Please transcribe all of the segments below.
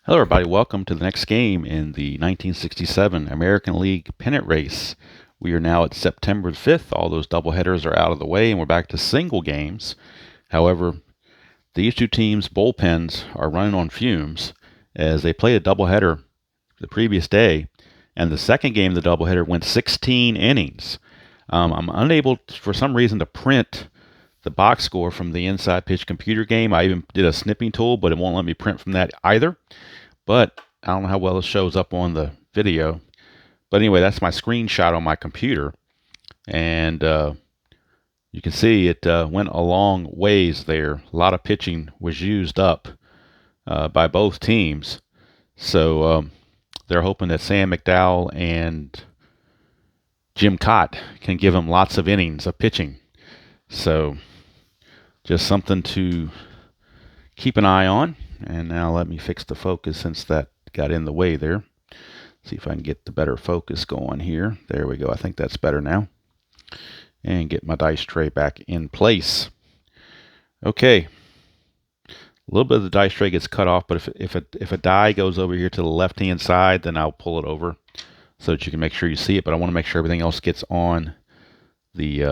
Hello, everybody. Welcome to the next game in the 1967 American League pennant race. We are now at September 5th. All those doubleheaders are out of the way, and we're back to single games. However, these two teams' bullpens are running on fumes as they played a doubleheader the previous day, and the second game of the doubleheader went 16 innings. I'm unable, for some reason, to print the box score from the inside pitch computer game. I even did a snipping tool, but it won't let me print from that either. But I don't know how well it shows up on the video. But anyway, that's my screenshot on my computer. And you can see it went a long ways there. A lot of pitching was used up by both teams. So they're hoping that Sam McDowell and Jim Kaat can give them lots of innings of pitching. So just something to keep an eye on. And now let me fix the focus since that got in the way there. See if I can get the better focus going here. There we go. I think that's better now. And get my dice tray back in place. Okay. A little bit of the dice tray gets cut off, but if a die goes over here to the left-hand side, then I'll pull it over so that you can make sure you see it. But I want to make sure everything else gets on the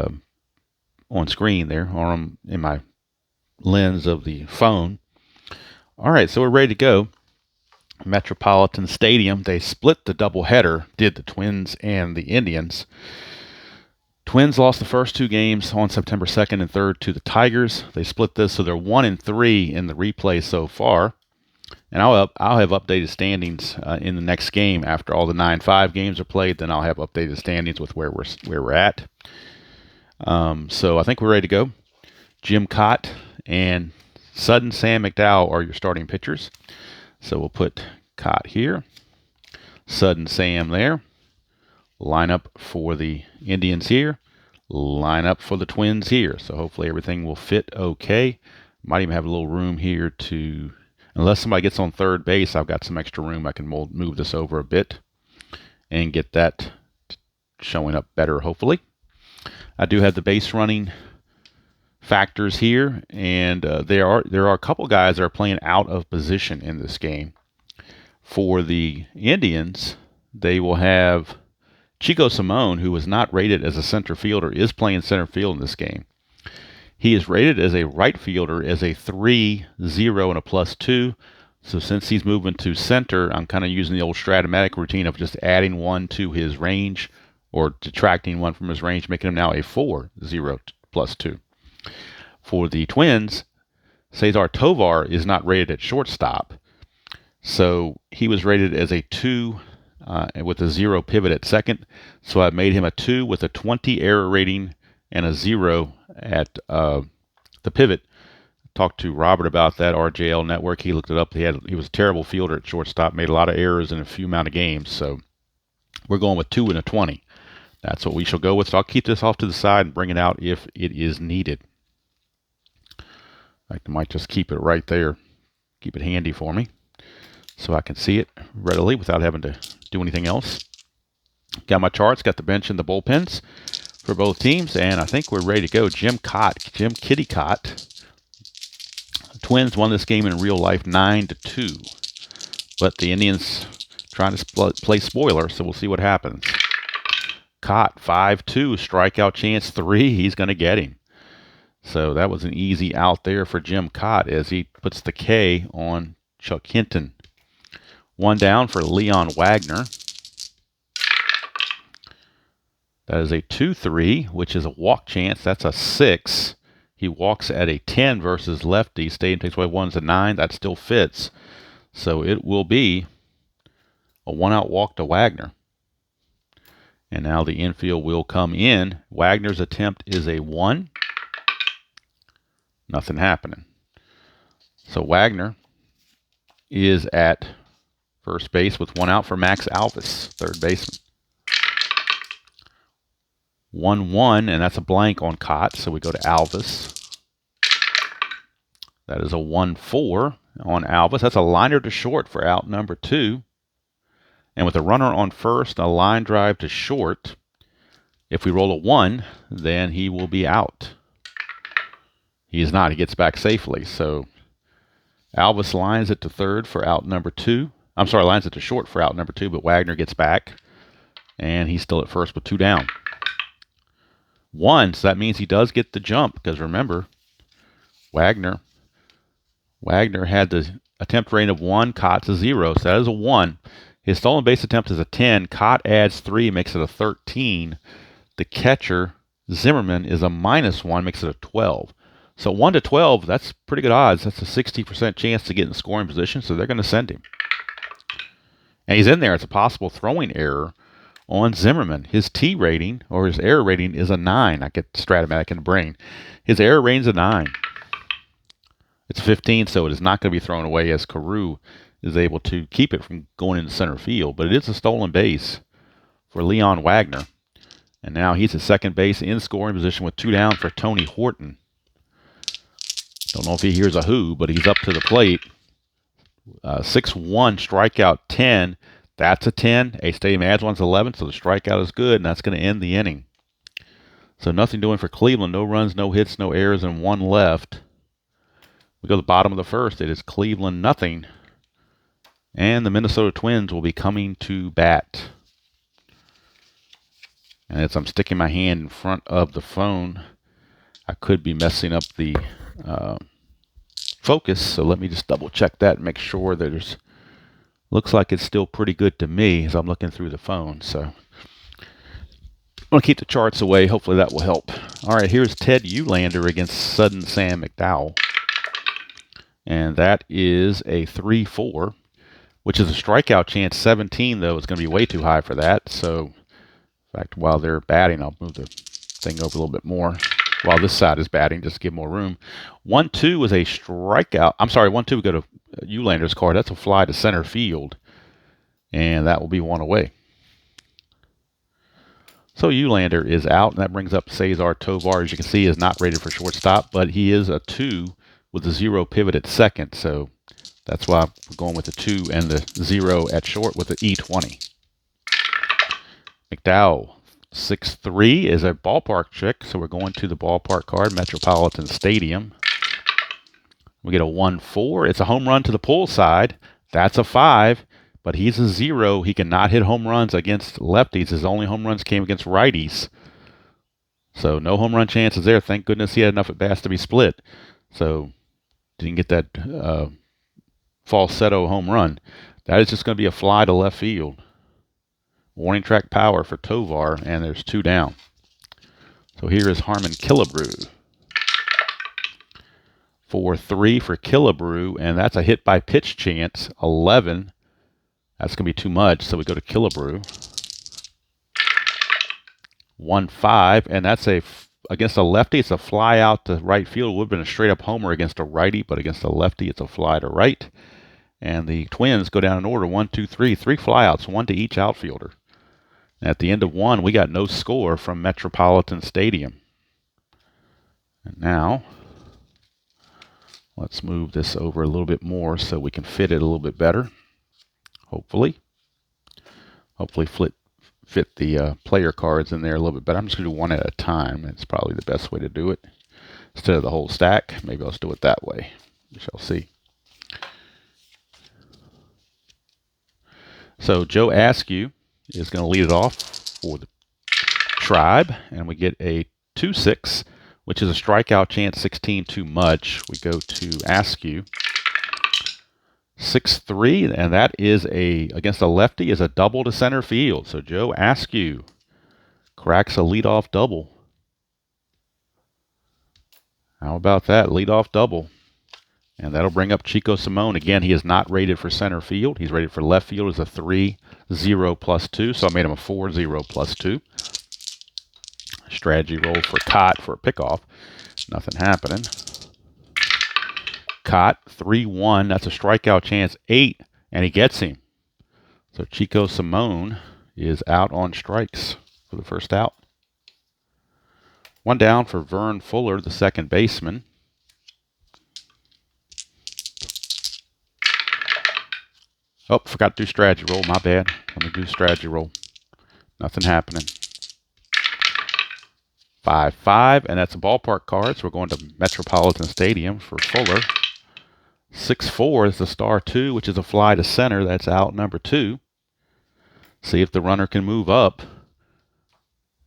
on screen there, or in my lens of the phone. All right, so we're ready to go. Metropolitan Stadium, they split the doubleheader, did the Twins and the Indians. Twins lost the first two games on September 2nd and 3rd to the Tigers. They split this, so they're 1-3 in the replay so far. And I'll have updated standings in the next game after all the 9-5 games are played. Then I'll have updated standings with where we're at. So I think we're ready to go. Jim Kaat and Sudden Sam McDowell are your starting pitchers. So we'll put Kaat here, Sudden Sam there, line up for the Indians here, line up for the Twins here. So hopefully everything will fit okay. Might even have a little room here to, unless somebody gets on third base, I've got some extra room. I can move this over a bit and get that showing up better, hopefully. I do have the base running factors here, and there are a couple guys that are playing out of position in this game. For the Indians, they will have Chico Simone, who was not rated as a center fielder, is playing center field in this game. He is rated as a right fielder as a 3-0 and a +2. So since he's moving to center, I'm kind of using the old Stratomatic routine of just adding one to his range or detracting one from his range, making him now a 4-0 +2. For the Twins, Cesar Tovar is not rated at shortstop. So he was rated as a 2 with a 0 pivot at second. So I made him a 2 with a 20 error rating and a 0 at the pivot. Talked to Robert about that, RJL Network. He looked it up. He was a terrible fielder at shortstop, made a lot of errors in a few amount of games. So we're going with 2 and a 20. That's what we shall go with. So I'll keep this off to the side and bring it out if it is needed. I might just keep it right there. Keep it handy for me so I can see it readily without having to do anything else. Got my charts, got the bench and the bullpens for both teams, and I think we're ready to go. Jim Kitty Kaat. Twins won this game in real life 9-2, but the Indians trying to play spoiler, so we'll see what happens. Kaat 5-2, strikeout chance 3. He's going to get him. So that was an easy out there for Jim Kaat as he puts the K on Chuck Hinton. One down for Leon Wagner. That is a 2-3, which is a walk chance. That's a 6. He walks at a 10 versus lefty. Stadium takes away 1's a 9. That still fits. So it will be a 1-out walk to Wagner. And now the infield will come in. Wagner's attempt is a 1. Nothing happening. So Wagner is at first base with 1 out for Max Alvis, third baseman. 1-1, and that's a blank on Kaat, so we go to Alvis. That is a 1-4 on Alvis. That's a liner to short for out number 2. And with a runner on first, a line drive to short, if we roll a 1, then he will be out. He is not. He gets back safely. So Alvis lines it to third for out number 2. I'm sorry, lines it to short for out number 2, but Wagner gets back. And he's still at first with 2 down. 1, so that means he does get the jump, because remember, Wagner had the attempt rating of 1, Kaat's a 0, so that is a 1. His stolen base attempt is a 10. Kaat adds 3, makes it a 13. The catcher, Zimmerman, is a -1, makes it a 12. So 1 to 12, that's pretty good odds. That's a 60% chance to get in scoring position, so they're going to send him. And he's in there. It's a possible throwing error on Zimmerman. His T rating, or his error rating, is a 9. I get Stratomatic in the brain. His error rating is a 9. It's 15, so it is not going to be thrown away, as Carew is able to keep it from going into center field. But it is a stolen base for Leon Wagner. And now he's at second base in scoring position with 2 down for Tony Horton. Don't know if he hears a who, but he's up to the plate. 6-1, strikeout 10. That's a 10. A Stadium adds one's 11, so the strikeout is good, and that's going to end the inning. So nothing doing for Cleveland. No runs, no hits, no errors, and 1 left. We go to the bottom of the first. It is Cleveland nothing. And the Minnesota Twins will be coming to bat. And as I'm sticking my hand in front of the phone, I could be messing up the focus. So let me just double check that and make sure that there's... Looks like it's still pretty good to me as I'm looking through the phone. So I'm going to keep the charts away. Hopefully that will help. All right, here's Ted Eulander against Sudden Sam McDowell. And that is a 3-4, which is a strikeout chance 17, though. It's going to be way too high for that. So, in fact, while they're batting, I'll move the thing over a little bit more. While this side is batting, just to give more room. 1-2 is a strikeout. I'm sorry, 1-2 we go to Eulander's card. That's a fly to center field. And that will be 1 away. So Eulander is out, and that brings up Cesar Tovar. As you can see, is not rated for shortstop, but he is a 2 with a 0 pivot at second. So that's why we're going with the 2 and the 0 at short with the E20. McDowell. 6-3 is a ballpark trick, so we're going to the ballpark card, Metropolitan Stadium. We get a 1-4. It's a home run to the pull side. That's a 5, but he's a 0. He cannot hit home runs against lefties. His only home runs came against righties. So no home run chances there. Thank goodness he had enough at bats to be split. So didn't get that falsetto home run. That is just going to be a fly to left field. Warning track power for Tovar, and there's 2 down. So here is Harmon Killebrew. 4-3 for Killebrew, and that's a hit by pitch chance, 11. That's going to be too much, so we go to Killebrew. 1-5, and that's against a lefty, it's a fly out to right field. It would have been a straight-up homer against a righty, but against a lefty, it's a fly to right. And the Twins go down in order, 1, 2, 3. 3 flyouts, 1 to each outfielder. At the end of 1, we got no score from Metropolitan Stadium. And now, let's move this over a little bit more so we can fit it a little bit better. Hopefully. Hopefully fit the player cards in there a little bit better. I'm just going to do one at a time. It's probably the best way to do it. Instead of the whole stack, maybe I'll just do it that way. We shall see. So Joe Askew is going to lead it off for the Tribe, and we get a 2-6, which is a strikeout chance 16 too much. We go to Askew. 6-3, and that is against a lefty, is a double to center field. So Joe Askew cracks a leadoff double. How about that? Leadoff double. And that'll bring up Chico Simone. Again, he is not rated for center field. He's rated for left field as a 3-0 plus 2. So I made him a 4-0 plus 2. Strategy roll for Kaat for a pickoff. Nothing happening. Kaat, 3-1. That's a strikeout chance 8. And he gets him. So Chico Simone is out on strikes for the first out. 1 down for Vern Fuller, the second baseman. Oh, forgot to do strategy roll. My bad. Let me do strategy roll. Nothing happening. 5-5, and that's a ballpark card. So we're going to Metropolitan Stadium for Fuller. 6-4 is the star 2, which is a fly to center. That's out number 2. See if the runner can move up.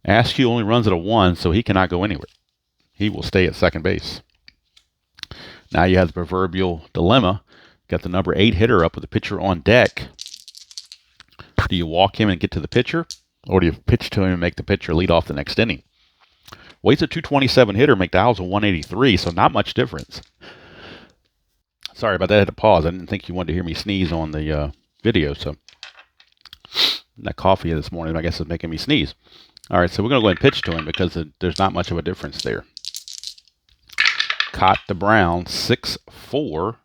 Askew only runs at a 1, so he cannot go anywhere. He will stay at second base. Now you have the proverbial dilemma. Got the number 8 hitter up with the pitcher on deck. Do you walk him and get to the pitcher, or do you pitch to him and make the pitcher lead off the next inning? Well, he's a 227 hitter. McDowell's a 183, so not much difference. Sorry about that. I had to pause. I didn't think you wanted to hear me sneeze on the video, so that coffee this morning, I guess, is making me sneeze. All right, so we're going to go ahead and pitch to him because there's not much of a difference there. Kaat to Brown, 6-4.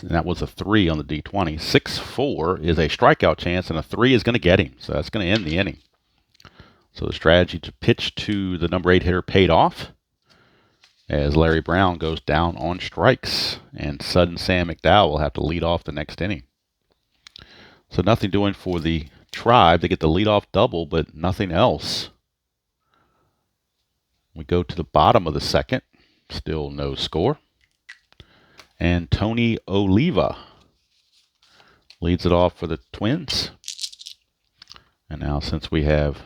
And that was a 3 on the D20. 6-4 is a strikeout chance, and a 3 is going to get him. So that's going to end the inning. So the strategy to pitch to the number 8 hitter paid off as Larry Brown goes down on strikes. And Sudden Sam McDowell will have to lead off the next inning. So nothing doing for the Tribe. They get the leadoff double, but nothing else. We go to the bottom of the second. Still no score. And Tony Oliva leads it off for the Twins. And now since we have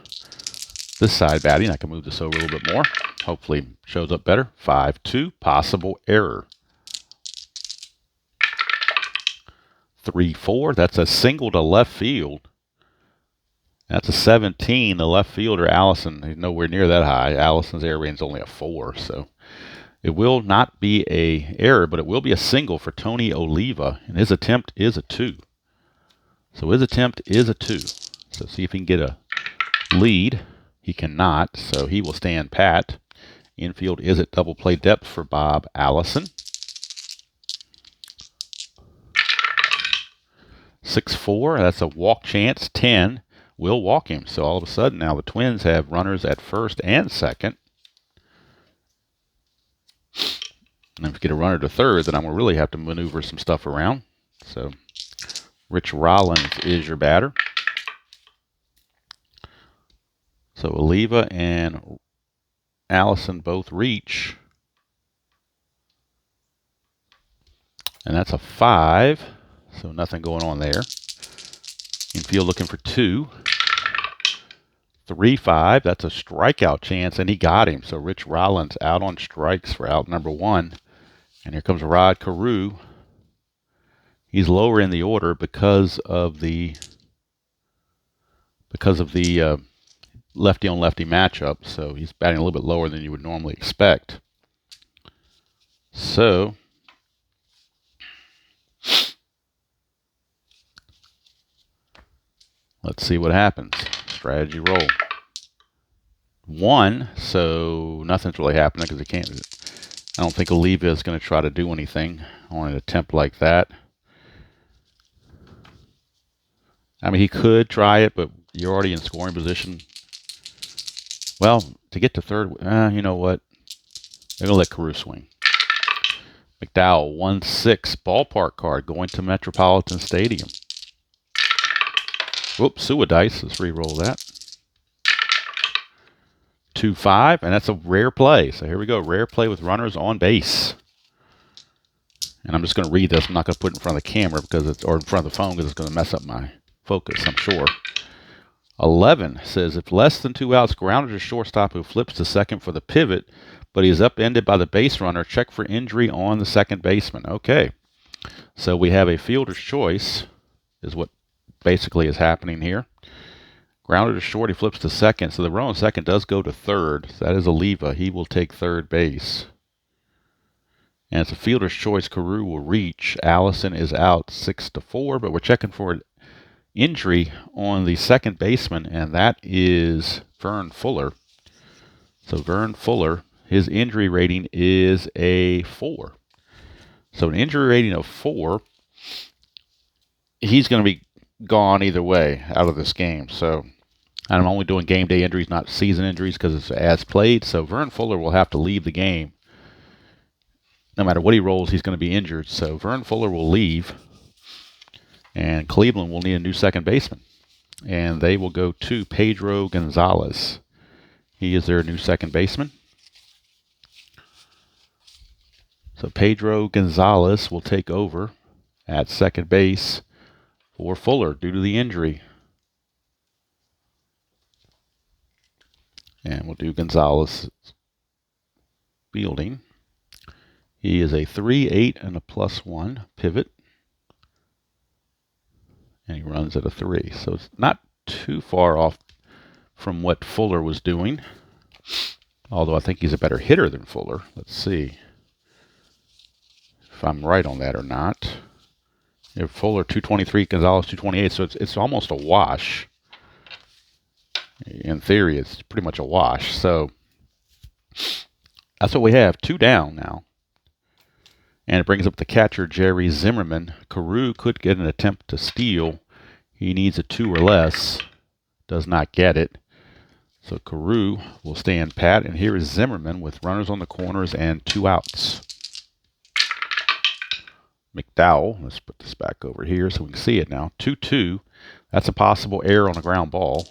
this side batting, I can move this over a little bit more. Hopefully shows up better. 5-2, possible error. 3-4, that's a single to left field. That's a 17. The left fielder, Allison, he's nowhere near that high. Allison's air rating is only a 4, so it will not be a error, but it will be a single for Tony Oliva, and his attempt is a 2. So his attempt is a 2. So see if he can get a lead. He cannot, so he will stand pat. Infield is at double play depth for Bob Allison. 6-4, that's a walk chance. 10 will walk him. So all of a sudden now the Twins have runners at first and second. And if you get a runner to third, then I'm going to really have to maneuver some stuff around. So Rich Rollins is your batter. So Oliva and Allison both reach. And that's a 5. So nothing going on there. Infield looking for 2. 3-5. That's a strikeout chance, and he got him. So Rich Rollins out on strikes for out number 1. And here comes Rod Carew. He's lower in the order because of the lefty on lefty matchup. So he's batting a little bit lower than you would normally expect. So let's see what happens. Strategy roll. 1, so nothing's really happening because he can't. I don't think Oliva is going to try to do anything on an attempt like that. I mean, he could try it, but you're already in scoring position. Well, to get to third, you know what? They're going to let Carew swing. McDowell, 1-6 ballpark card going to Metropolitan Stadium. Whoops, Suadice. Let's re-roll that. 2-5, and that's a rare play. So here we go, rare play with runners on base. And I'm just going to read this. I'm not going to put it in front of the camera because it's, or in front of the phone because it's going to mess up my focus, I'm sure. 11 says, if less than 2 outs, grounded to shortstop who flips to second for the pivot, but he is upended by the base runner, check for injury on the second baseman. Okay, so we have a fielder's choice is what basically is happening here. Grounded to short, he flips to second, so the runner on second does go to third. So that is Oliva. He will take third base. And it's a fielder's choice. Carew will reach. Allison is out 6-4, but we're checking for an injury on the second baseman, and that is Vern Fuller. So Vern Fuller, his injury rating is a 4. So an injury rating of 4, he's going to be gone either way out of this game. So I'm only doing game day injuries, not season injuries, because it's as played. So Vern Fuller will have to leave the game. No matter what he rolls, he's going to be injured. So Vern Fuller will leave, and Cleveland will need a new second baseman. And they will go to Pedro Gonzalez. He is their new second baseman. So Pedro Gonzalez will take over at second base for Fuller due to the injury. And we'll do Gonzalez fielding. He is a 3-8 and a +1 pivot. And he runs at a 3. So it's not too far off from what Fuller was doing. Although I think he's a better hitter than Fuller. Let's see if I'm right on that or not. If Fuller 223, Gonzalez 228, so it's almost a wash. In theory, it's pretty much a wash. So that's what we have. 2 down now. And it brings up the catcher, Jerry Zimmerman. Carew could get an attempt to steal. He needs a 2 or less. Does not get it. So Carew will stand pat. And here is Zimmerman with runners on the corners and 2 outs. McDowell, let's put this back over here so we can see it now. 2-2. That's a possible error on a ground ball.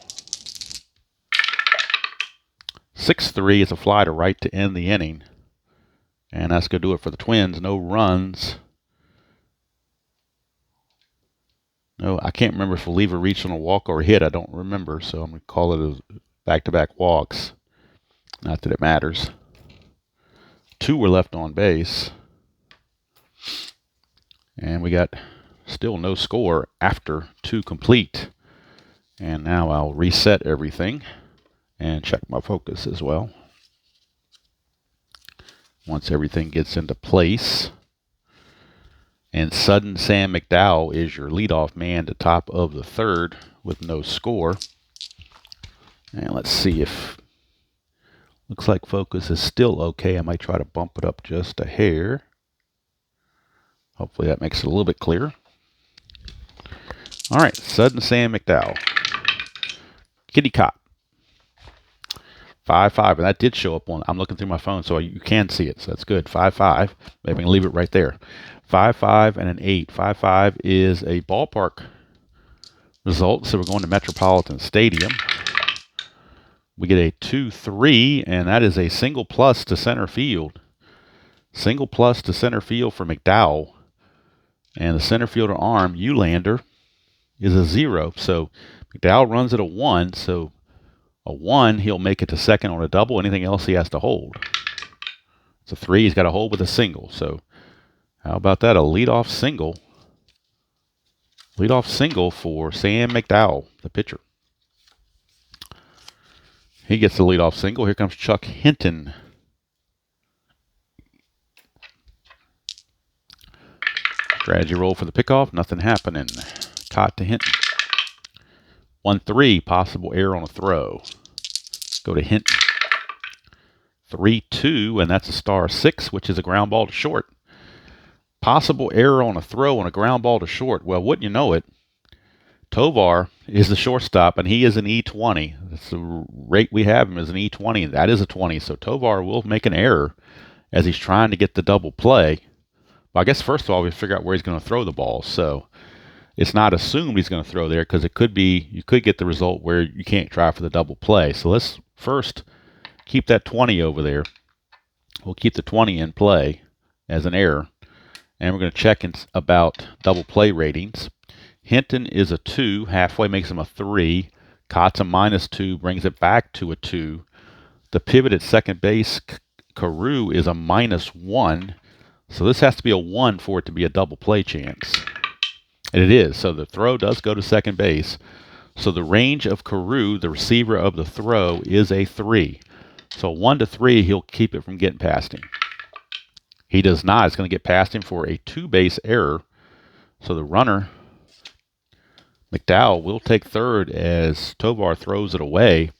6-3 is a fly to right to end the inning. And that's going to do it for the Twins. No runs. No, I can't remember if a reliever reached on a walk or a hit. I don't remember, so I'm going to call it a back-to-back walks. Not that it matters. 2 were left on base. And we got still no score after 2 complete. And now I'll reset everything and check my focus as well. Once everything gets into place. And sudden Sam McDowell is your leadoff man to top of the 3rd with no score. And let's see if... Looks like focus is still okay. I might try to bump it up just a hair. Hopefully that makes it a little bit clearer. All right, sudden Sam McDowell. Kitty Kaat. 5-5, and that did show up on, I'm looking through my phone, so you can see it, so that's good. 5-5, maybe I can leave it right there. 5-5 and an 8. 5-5 is a ballpark result, so we're going to Metropolitan Stadium. We get a 2-3, and that is a single plus to center field. Single plus to center field for McDowell. And the center fielder arm, Eulander, is a 0. So McDowell runs at a 1, so a 1, he'll make it to second on a double. Anything else he has to hold. It's a 3, he's got to hold with a single. So how about that? A leadoff single. Leadoff single for Sam McDowell, the pitcher. He gets the leadoff single. Here comes Chuck Hinton. Strategy roll for the pickoff. Nothing happening. Kaat to Hinton. 1-3. Possible error on a throw. Go to Hinton. 3-2, and that's a star 6, which is a ground ball to short. Possible error on a throw on a ground ball to short. Well, wouldn't you know it, Tovar is the shortstop, and he is an E20. That's the rate we have him is an E20. That is a 20, so Tovar will make an error as he's trying to get the double play. But I guess first of all, we figure out where he's going to throw the ball. So it's not assumed he's going to throw there because it could be, you could get the result where you can't try for the double play. So let's first keep that 20 over there. We'll keep the 20 in play as an error. And we're going to check about double play ratings. Hinton is a 2. Halfway makes him a 3. Kaat's a -2, brings it back to a 2. The pivot at second base, Carew, is a -1. So this has to be a 1 for it to be a double play chance. And it is. So the throw does go to second base. So the range of Carew, the receiver of the throw, is a 3. So 1 to 3, he'll keep it from getting past him. He does not. It's going to get past him for a 2-base error. So the runner, McDowell, will take third as Tovar throws it away.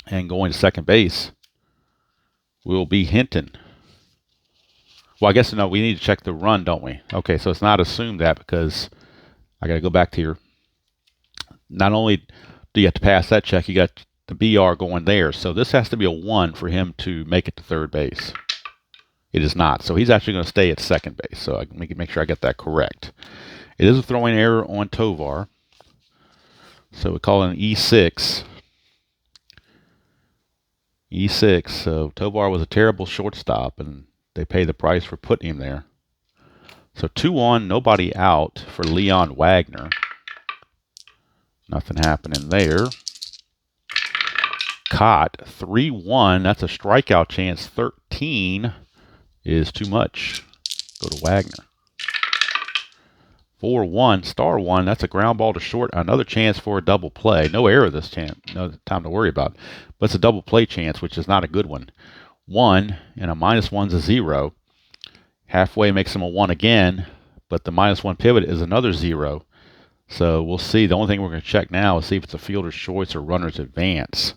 And going to second base will be Hinton. Well, I guess, no, we need to check the run, don't we? Okay, so it's not assumed that because I got to go back to here. Not only do you have to pass that check, you got the BR going there. So this has to be a 1 for him to make it to third base. It is not. So he's actually going to stay at second base. So I can make sure I get that correct. It is a throwing error on Tovar. So we call it an E6. E6. So Tovar was a terrible shortstop, and they pay the price for putting him there. So 2 on, nobody out for Leon Wagner. Nothing happening there. Kaat, 3-1. That's a strikeout chance. 13 is too much. Go to Wagner. 4-1, star 1. That's a ground ball to short. Another chance for a double play. No error this chance. No time to worry about. But it's a double play chance, which is not a good one. 1 and a -1's a 0. Halfway makes him a 1 again, but the -1 pivot is another 0. So we'll see. The only thing we're going to check now is see if it's a fielder's choice or runner's advance.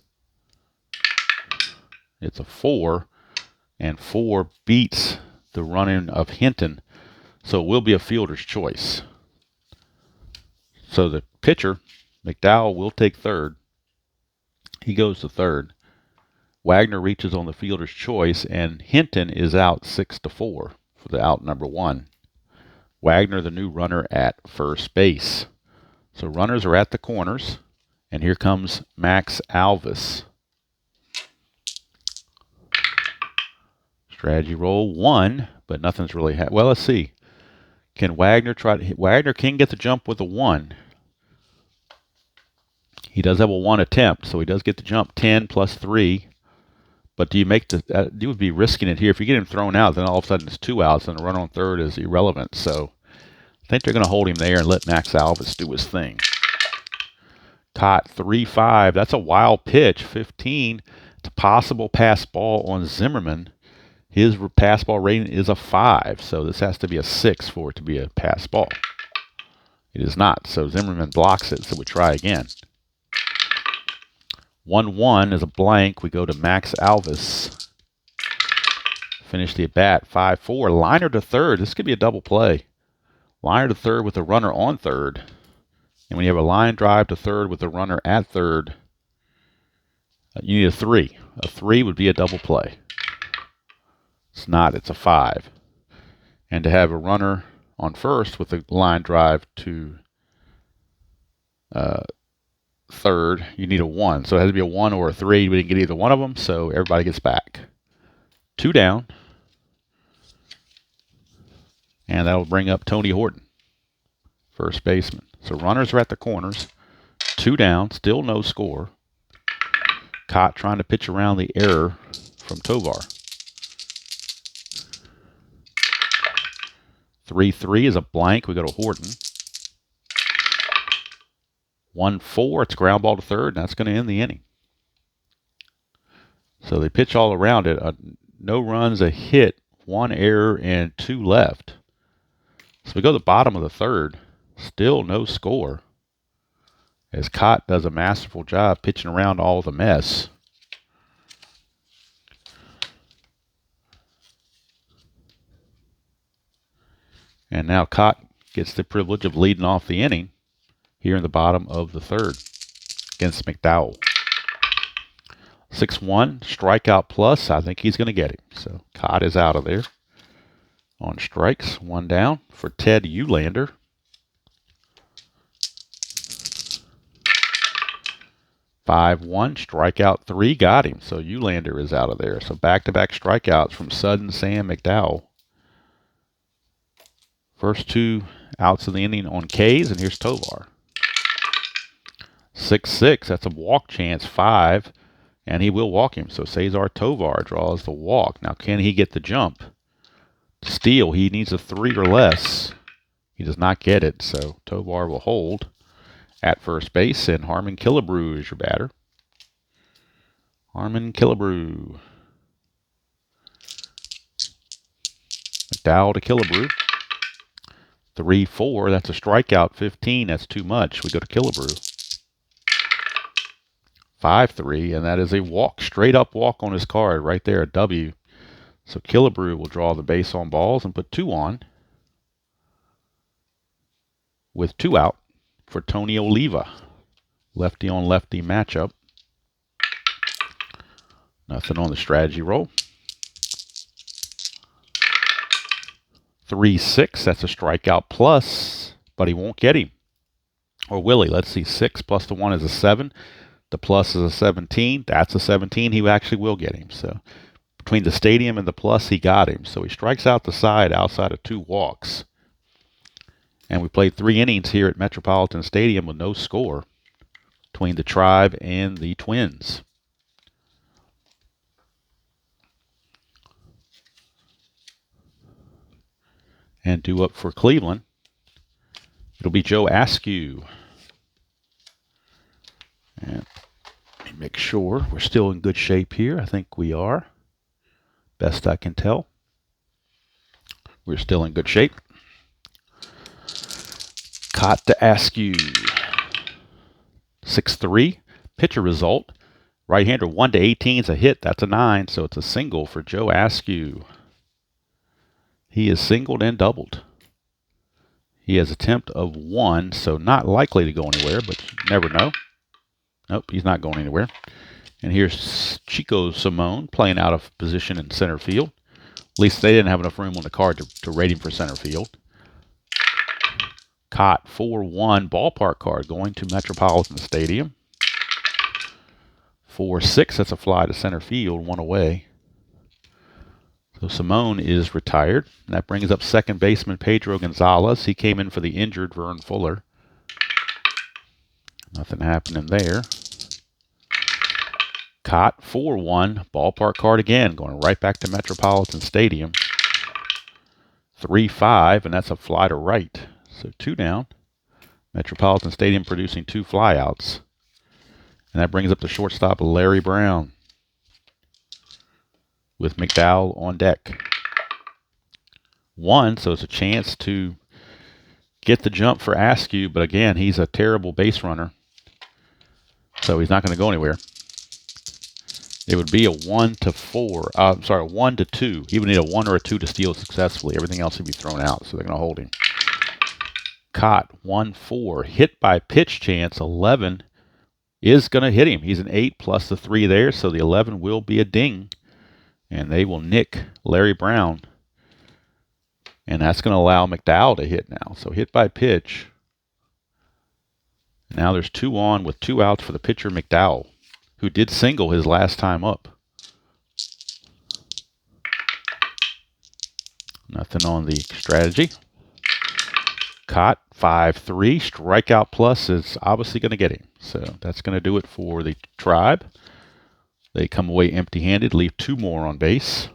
It's a 4, and 4 beats the running of Hinton, so it will be a fielder's choice. So the pitcher, McDowell, will take third. He goes to third. Wagner reaches on the fielder's choice, and Hinton is out 6-4 for the out number 1. Wagner, the new runner at first base. So runners are at the corners, and here comes Max Alvis. Strategy roll 1, but nothing's really happened. Well, let's see. Can Wagner try to hit? Wagner can get the jump with a 1. He does have a 1 attempt, so he does get the jump. 10 plus 3. But do you make the? You would be risking it here. If you get him thrown out, then all of a sudden it's 2 outs, and the run on third is irrelevant. So I think they're going to hold him there and let Max Alvis do his thing. Kaat, 3-5. That's a wild pitch. 15. It's a possible pass ball on Zimmerman. His pass ball rating is a 5, so this has to be a 6 for it to be a pass ball. It is not, so Zimmerman blocks it, so we try again. 1-1 is a blank. We go to Max Alvis. Finish the at-bat, 5-4. Liner to third. This could be a double play. Liner to third with a runner on third. And when you have a line drive to third with a runner at third, you need a 3. A 3 would be a double play. It's not, it's a 5. And to have a runner on first with a line drive to third, you need a 1. So it has to be a 1 or a 3. We didn't get either one of them, so everybody gets back. 2 down. And that'll bring up Tony Horton, first baseman. So runners are at the corners. 2 down, still no score. Kaat trying to pitch around the error from Tovar. 3-3 is a blank. We go to Horton. 1-4. It's ground ball to third, and that's going to end the inning. So they pitch all around it. No runs, a hit, 1 error, and 2 left. So we go to the bottom of the third. Still no score, as Kaat does a masterful job pitching around all the mess. And now Kaat gets the privilege of leading off the inning here in the bottom of the third against McDowell. 6-1, strikeout plus. I think he's going to get him. So Kaat is out of there on strikes. 1 down for Ted Eulander. 5-1, strikeout 3, got him. So Eulander is out of there. So back-to-back strikeouts from Sudden, Sam, McDowell. First 2 outs of the inning on K's, and here's Tovar. 6-6, that's a walk chance, 5, and he will walk him. So Cesar Tovar draws the walk. Now, can he get the jump? To steal, he needs a 3 or less. He does not get it, so Tovar will hold at first base, and Harmon Killebrew is your batter. Harmon Killebrew. McDowell to Killebrew. 3-4, that's a strikeout. 15, that's too much. We go to Killebrew. 5-3, and that is a walk, straight up walk on his card right there, a W. So Killebrew will draw the base on balls and put 2 on with 2 out for Tony Oliva. Lefty on lefty matchup. Nothing on the strategy roll. 3-6, that's a strikeout plus, but he won't get him. Or will he? Let's see, 6 plus the 1 is a 7. The plus is a 17. That's a 17. He actually will get him. So Between the stadium and the plus, he got him. So he strikes out the side outside of 2 walks. And we played 3 innings here at Metropolitan Stadium with no score between the Tribe and the Twins. And due up for Cleveland, it'll be Joe Askew. And let me make sure we're still in good shape here. I think we are. Best I can tell. We're still in good shape. Kaat to Askew. 6-3. Pitcher result. Right-hander 1-18 is a hit. That's a 9, so it's a single for Joe Askew. He is singled and doubled. He has attempt of 1, so not likely to go anywhere, but you never know. Nope, he's not going anywhere. And here's Chico Simone playing out of position in center field. At least they didn't have enough room on the card to rate him for center field. Kaat 4-1 ballpark card going to Metropolitan Stadium. 4-6, that's a fly to center field, 1 away. So Simone is retired. And that brings up second baseman Pedro Gonzalez. He came in for the injured Vern Fuller. Nothing happening there. Kaat 4-1 ballpark card again, going right back to Metropolitan Stadium. 3-5, and that's a fly to right. So 2 down. Metropolitan Stadium producing 2 flyouts. And that brings up the shortstop Larry Brown with McDowell on deck. 1, so it's a chance to get the jump for Askew, but again, he's a terrible base runner. So he's not going to go anywhere. It would be a 1-4. A 1-2. He would need a 1 or a 2 to steal successfully. Everything else would be thrown out, so they're going to hold him. Kaat 1-4. Hit by pitch chance 11 is going to hit him. He's an 8 plus the 3 there, so the 11 will be a ding. And they will nick Larry Brown. And that's going to allow McDowell to hit now. So hit by pitch. Now there's 2 on with 2 outs for the pitcher McDowell, who did single his last time up. Nothing on the strategy. Kaat 5-3. Strikeout plus is obviously going to get him. So that's going to do it for the Tribe. They come away empty-handed, leave 2 more on base.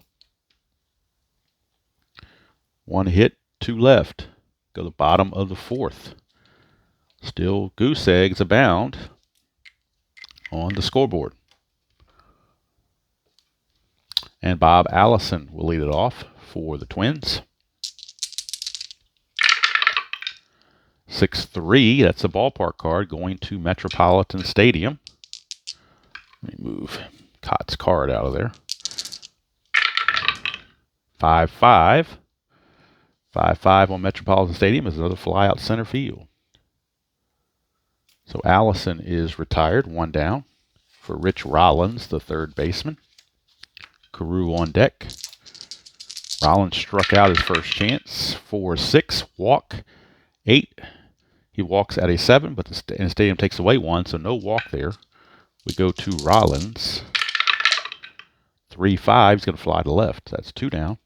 1 hit, 2 left. Go to the bottom of the 4th. Still goose eggs abound on the scoreboard. And Bob Allison will lead it off for the Twins. 6-3, that's a ballpark card going to Metropolitan Stadium. Let me move Kaat's card out of there. 5-5. 5-5 on Metropolitan Stadium is another fly out center field. So Allison is retired, 1 down for Rich Rollins, the third baseman. Carew on deck. Rollins struck out his first chance. 4-6, walk. 8. He walks at a 7, but the stadium takes away 1, so no walk there. We go to Rollins. 3-5, he's going to fly to left. That's 2 down.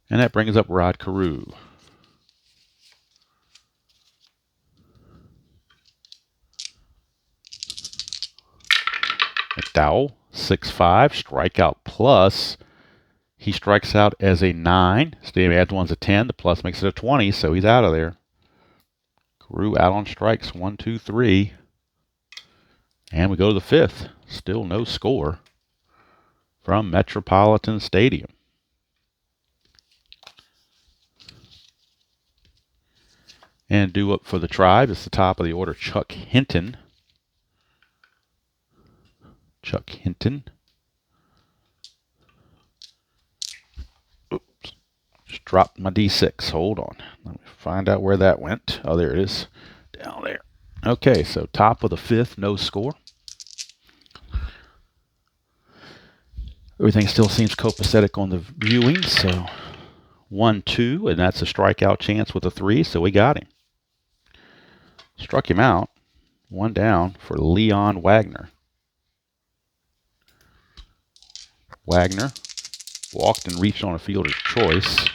And that brings up Rod Carew. McDowell, 6-5, strikeout plus. He strikes out as a 9. Stadium adds 1's a 10. The plus makes it a 20, so he's out of there. Carew out on strikes, 1, 2, 3. And we go to the 5th. Still no score from Metropolitan Stadium. And due up for the Tribe, it's the top of the order, Chuck Hinton. Chuck Hinton. Oops. Just dropped my D6. Hold on. Let me find out where that went. Oh, there it is. Down there. Okay, so top of the 5th, no score. Everything still seems copacetic on the viewing, so 1-2, and that's a strikeout chance with a 3, so we got him. Struck him out. 1 down for Leon Wagner. Wagner walked and reached on a fielder's choice.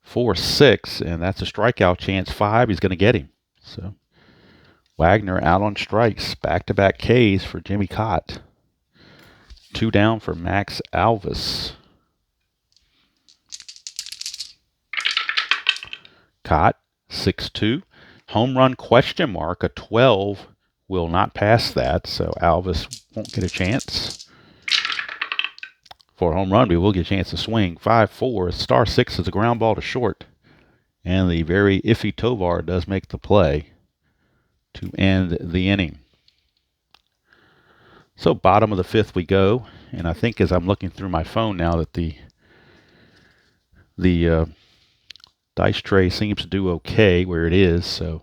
4-6, and that's a strikeout chance. 5, he's going to get him. So Wagner out on strikes. Back-to-back Ks for Jimmy Kaat. 2 down for Max Alvis. Kaat, 6-2. Home run question mark. A 12 will not pass that, so Alvis won't get a chance. For a home run, we will get a chance to swing. 5-4. Star 6 is a ground ball to short. And the very iffy Tovar does make the play to end the inning. So bottom of the 5th we go. And I think as I'm looking through my phone now that the dice tray seems to do okay where it is. So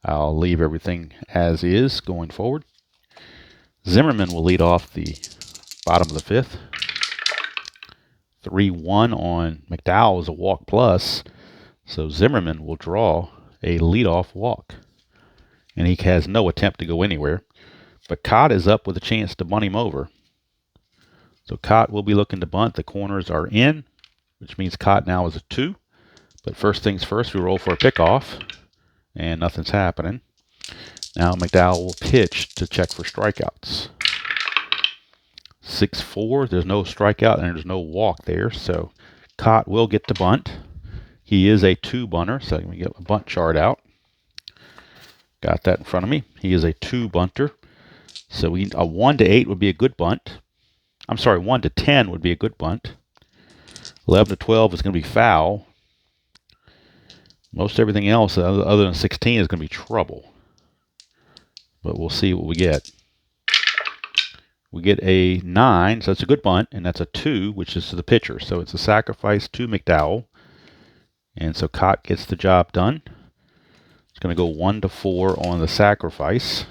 I'll leave everything as is going forward. Zimmerman will lead off the bottom of the 5th. 3-1 on McDowell is a walk plus. So Zimmerman will draw a leadoff walk. And he has no attempt to go anywhere. But Kaat is up with a chance to bunt him over. So Kaat will be looking to bunt. The corners are in, which means Kaat now is a 2. But first things first, we roll for a pickoff. And nothing's happening. Now McDowell will pitch to check for strikeouts. 6-4, there's no strikeout and there's no walk there. So Kaat will get to bunt. He is a 2 bunter, so let me get a bunt chart out. Got that in front of me. He is a 2 bunter. So a 1-8 would be a good bunt. I'm sorry, 1-10 would be a good bunt. 11-12 is going to be foul. Most everything else other than 16 is going to be trouble. But we'll see what we get. We get a 9, so that's a good bunt, and that's a 2, which is to the pitcher. So it's a sacrifice to McDowell. And so Kaat gets the job done. It's going to go 1-4 on the sacrifice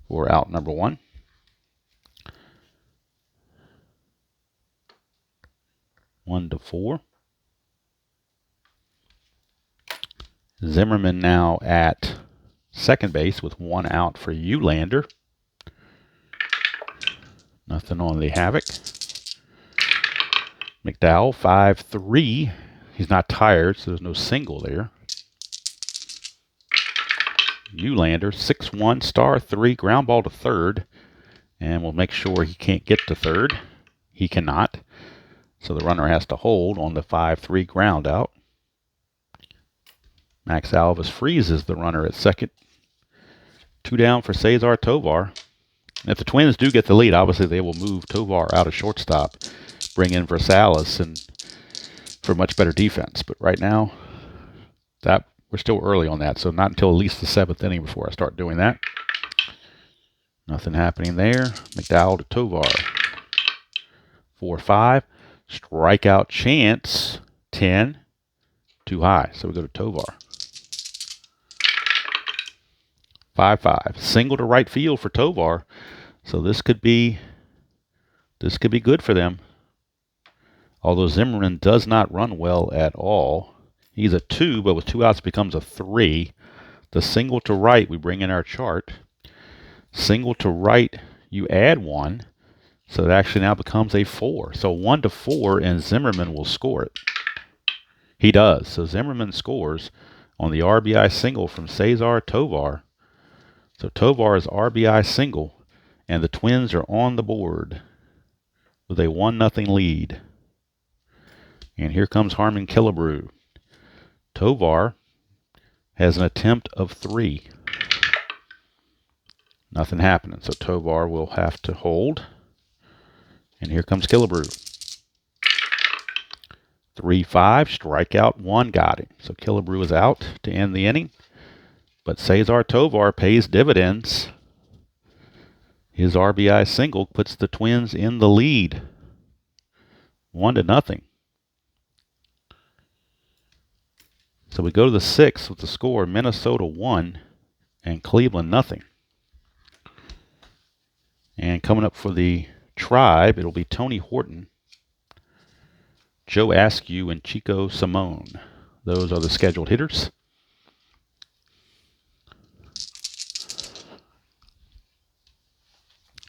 for out number 1. One to 4. Zimmerman now at second base with 1 out for Ulander. Nothing on the Havoc. McDowell, 5-3. He's not tired, so there's no single there. Ulander, 6-1, star 3, ground ball to third. And we'll make sure he can't get to third. He cannot. So the runner has to hold on the 5-3 ground out. Max Alvis freezes the runner at second. 2 down for Cesar Tovar. If the Twins do get the lead, obviously they will move Tovar out of shortstop, bring in Versailles and for much better defense. But right now, that we're still early on that, so not until at least the 7th inning before I start doing that. Nothing happening there. McDowell to Tovar. 4-5. Strikeout chance. 10. Too high, so we go to Tovar. 5-5. Single to right field for Tovar. So this could be good for them. Although Zimmerman does not run well at all. He's a 2, but with 2 outs becomes a 3. The single to right, we bring in our chart. Single to right, you add 1. So it actually now becomes a 4. So 1-4, and Zimmerman will score it. He does. So Zimmerman scores on the RBI single from Cesar Tovar. So Tovar's RBI single, and the Twins are on the board with a 1-0 lead. And here comes Harmon Killebrew. Tovar has an attempt of 3. Nothing happening, so Tovar will have to hold. And here comes Killebrew. 3-5, strikeout 1, got him. So Killebrew is out to end the inning. But Cesar Tovar pays dividends. His RBI single puts the Twins in the lead. 1-0. So we go to the 6th with the score Minnesota 1 and Cleveland 0. And coming up for the Tribe, it'll be Tony Horton, Joe Askew, and Chico Simone. Those are the scheduled hitters.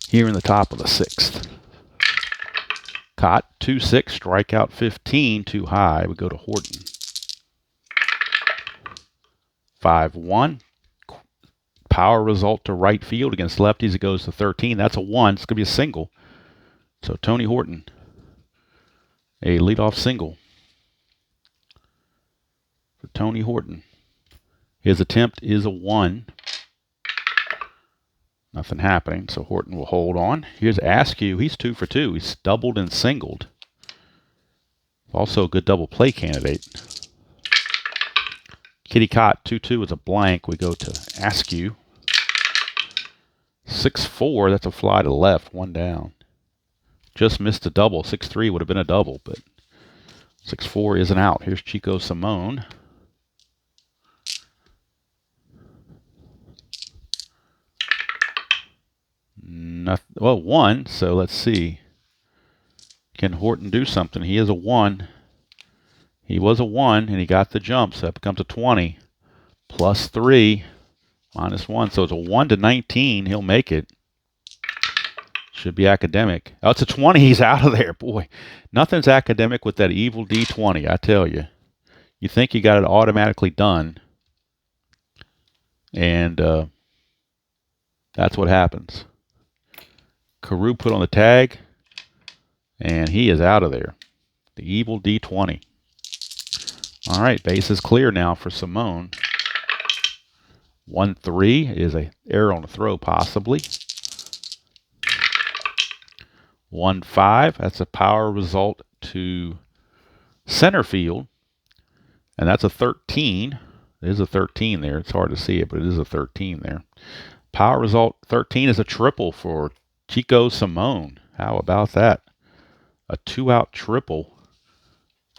Here in the top of the 6th. Kaat 2-6, strikeout 15, too high. We go to Horton. 5-1. Power result to right field against lefties. It goes to 13. That's a 1. It's going to be a single. So Tony Horton, a leadoff single for Tony Horton. His attempt is a 1. Nothing happening, so Horton will hold on. Here's Askew. He's 2 for 2. He's doubled and singled. Also a good double play candidate. Kitty Kaat 2-2 is a blank. We go to Askew. 6-4, that's a fly to left, 1 down. Just missed a double. 6-3 would have been a double, but 6-4 is an out. Here's Chico Simone. Nothing, well, 1, so let's see. Can Horton do something? He is a 1. He was a 1, and he got the jump, so that becomes a 20. Plus 3, minus 1, so it's a 1 to 19. He'll make it. Should be academic. Oh, it's a 20. He's out of there. Boy, nothing's academic with that evil D20, I tell you. You think you got it automatically done, and that's what happens. Carew put on the tag, and he is out of there. The evil D20. All right, base is clear now for Simone. 1-3 is a error on the throw, possibly. 1-5, that's a power result to center field, and that's a 13. It is a 13 there. It's hard to see it, but it is a 13 there. Power result 13 is a triple for Chico Simone. How about that? A 2-out triple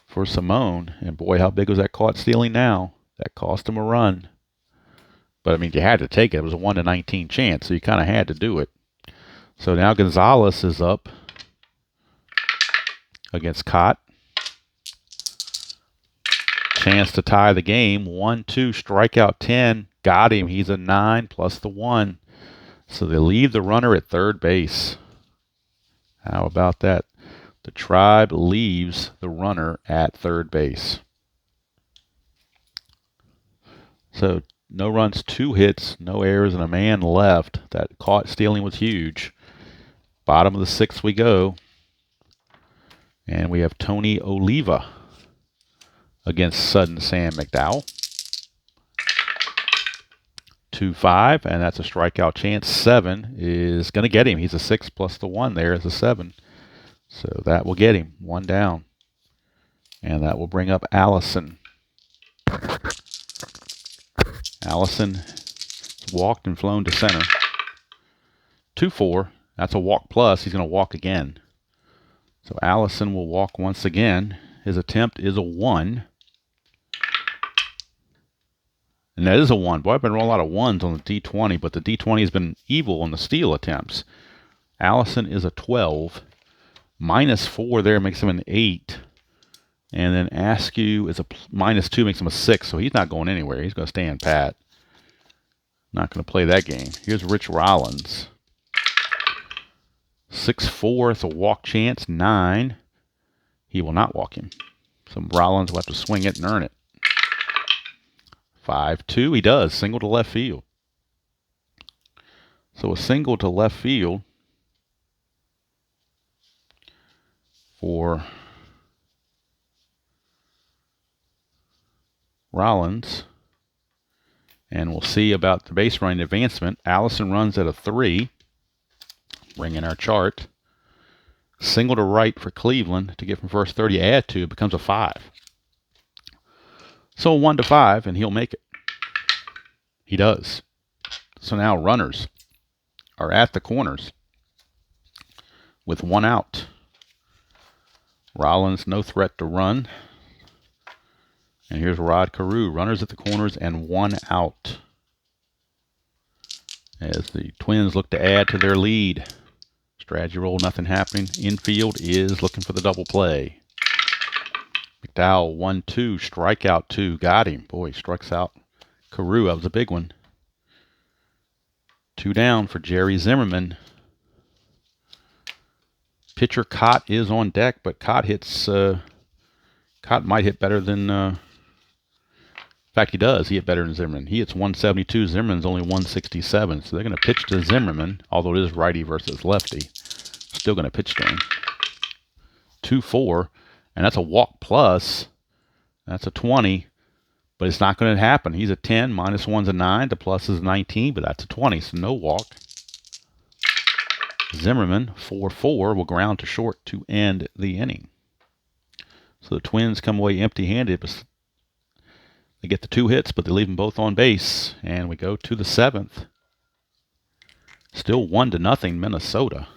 for Simone. And boy, how big was that caught stealing now? That cost him a run. But I mean, you had to take it. It was a 1 to 19 chance, so you kind of had to do it. So now Gonzalez is up against Kaat. Chance to tie the game. 1-2, strikeout 10. Got him. He's a 9 plus the 1. So they leave the runner at third base. How about that? The Tribe leaves the runner at third base. So no runs, 2 hits, no errors, and a man left. That caught stealing was huge. Bottom of the 6th we go. And we have Tony Oliva against Sudden Sam McDowell. 2-5, and that's a strikeout chance. 7 is going to get him. He's a 6 plus the 1 there is a 7. So that will get him. 1 down. And that will bring up Allison. Allison walked and flown to center. 2-4. That's a walk plus. He's going to walk again. So Allison will walk once again. His attempt is a 1. And that is a 1. Boy, I've been rolling a lot of 1s on the D20, but the D20 has been evil on the steal attempts. Allison is a 12. Minus 4 there makes him an 8. And then Askew is a minus 2, makes him a 6. So he's not going anywhere. He's going to stand pat. Not going to play that game. Here's Rich Rollins. 6-4. It's a walk chance. 9. He will not walk him. So Rollins will have to swing it and earn it. 5-2. He does. Single to left field. So a single to left field for Rollins. And we'll see about the base running advancement. Allison runs at a 3. Bring in our chart. Single to right for Cleveland to get from first 30, add 2, it becomes a 5. So 1-5, and he'll make it. He does. So now runners are at the corners with 1 out. Rollins, no threat to run. And here's Rod Carew, runners at the corners and 1 out. As the Twins look to add to their lead. Strategy roll, nothing happening. Infield is looking for the double play. McDowell, 1-2, strikeout 2. Got him. Boy, he strikes out Carew. That was a big one. 2 down for Jerry Zimmerman. Pitcher Kaat is on deck, but Kaat might hit better than. In fact, he does. He hit better than Zimmerman. He hits 172. Zimmerman's only 167. So they're going to pitch to Zimmerman, although it is righty versus lefty. Still going to pitch to him. 2-4, and that's a walk plus. That's a 20, but it's not going to happen. He's a 10, minus 1's a 9, the plus is 19, but that's a 20, so no walk. Zimmerman, 4-4, will ground to short to end the inning. So the Twins come away empty-handed, but they get the 2 hits, but they leave them both on base, and we go to the 7th. Still 1-0 Minnesota.